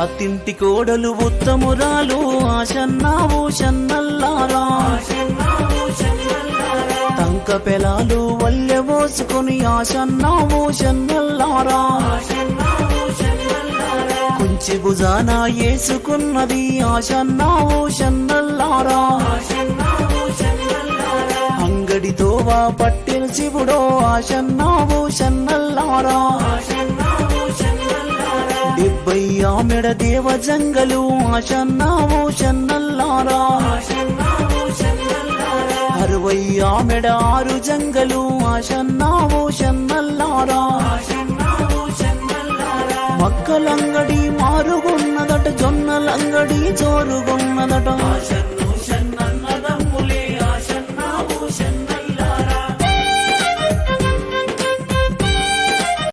అత్తింటి కోడలు ఉత్తమురాలు ఆశన్నా ఊషన్నల్లారా తంక పెలాలు వల్లె పోసుకొని ఆశన్నా ఊషన్నల్లారా కుంచి భుజాన ఏసుకున్నది ఆశన్నా ఊషన్నల్లారా అంగడితోవా పట్టిన శివుడో ఆశన్నా ఊషన్నల్లారా 70 ఆమెడ దేవ జంగలు ఆశన్నా ఊషన్నల్లారా 60 ఆమెడ 6 జంగలు ఆశన్నా ఊషన్నల్లారా మక్కలంగడి మారుగున్నదట జొన్నలంగడి జోరుగున్నదట